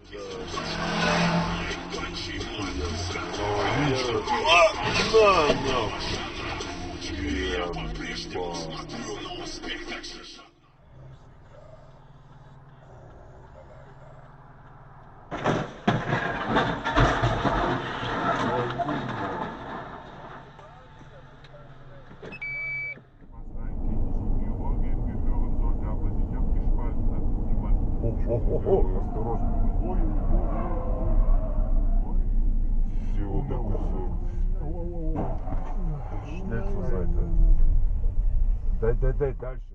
Да, нахуй. Осторожно. Ой, Всего такой. Schnell zur Seite. Дальше.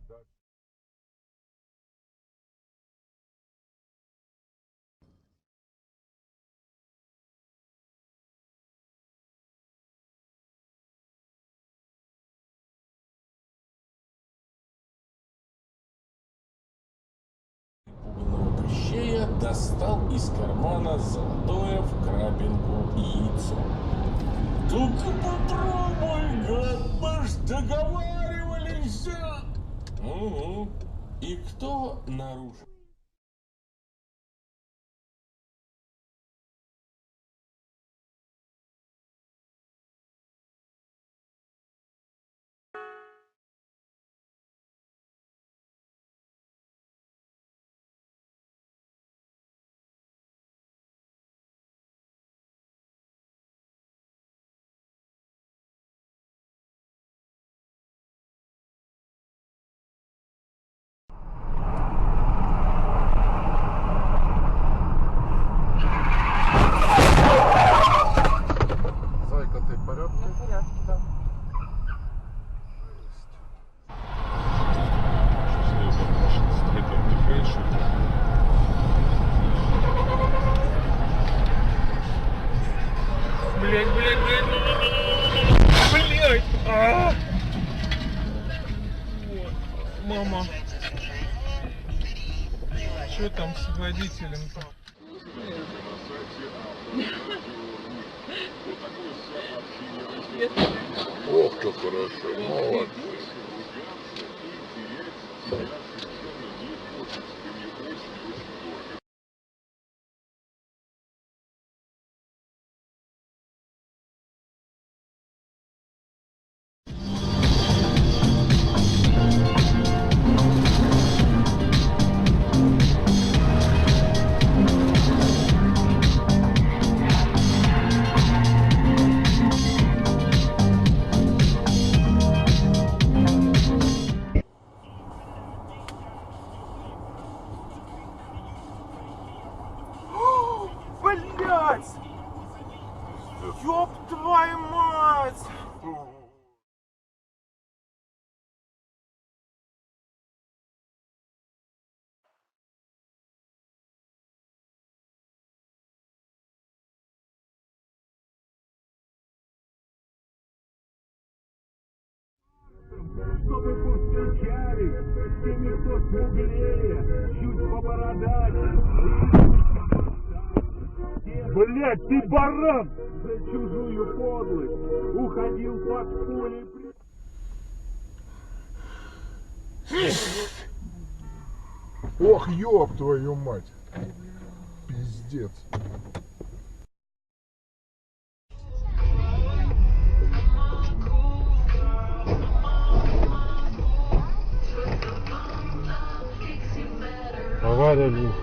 Пуганого Кощея достал из кармана золотое в крабинку яйцо. «Только попробуй, гад, мы ж договаривались!» «Угу. И кто нарушил?» Зайка, ты в порядке? В порядке, да. Блять! Вот. Мама. Что там с водителем-то? Ох, как хорошо, молодцы. Блять! Ёб твою мать! Чтобы повстречались с теми, кто смуглее, чуть побородаче. Блять, ты баран! За чужую подлость уходил под пулей. Ох, ёб твою мать. Пиздец. Авария лифт.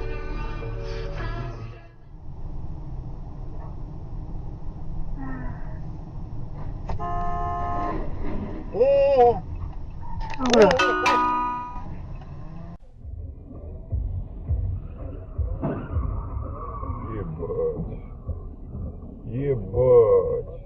О! Ебать. Ебать.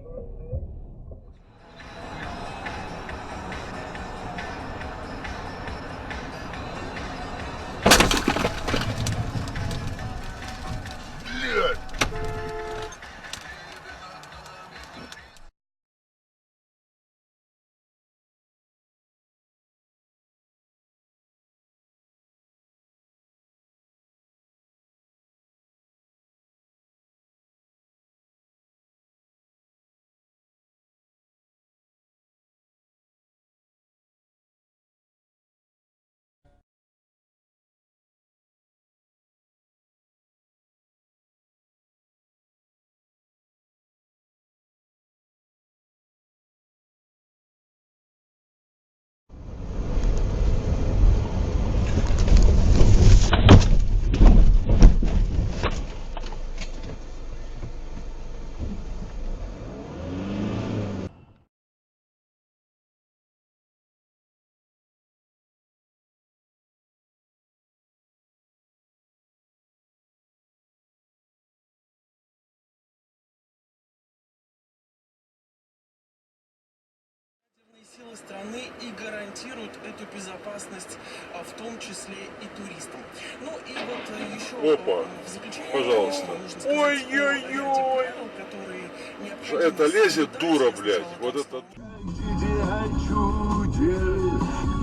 силы страны и гарантируют эту безопасность, в том числе и туристам. Ну и вот еще Опа. в заключение, Пожалуйста. конечно, нужно сказать Ой-ой-ой. о ряде правил, которые необходимо Это лезет соблюдать. дура, Я блядь. сначала Вот так это...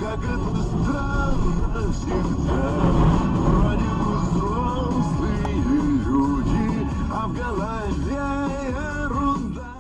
Как это странно всегда. Вроде бы взрослые люди, а в голове ерунда.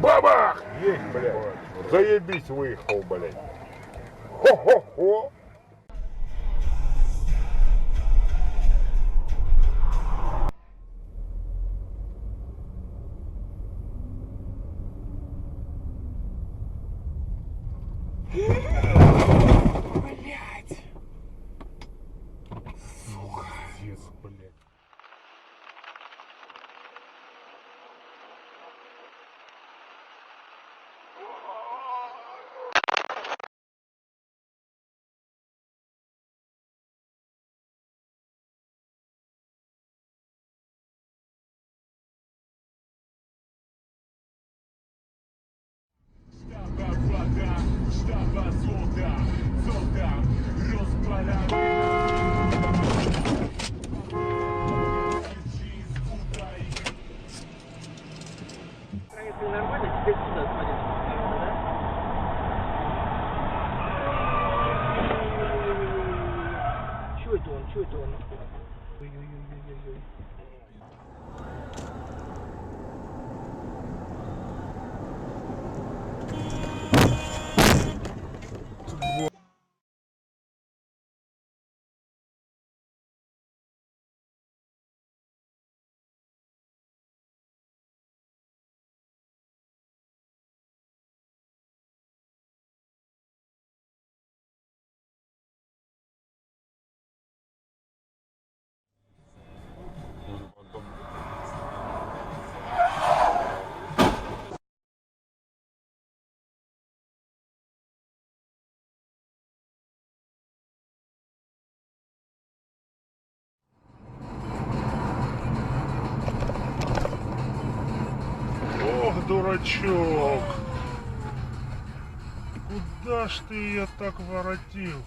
Бабах! Есть, блядь. Заебись выехал, блядь. Хо-хо-хо. Блядь! Пиздец, блядь. Если нормально, теперь сюда смотри. Чё это он? Чё это он? Ой-ой-ой-ой-ой. Ох, дурачок. Куда ж ты ее так воротил?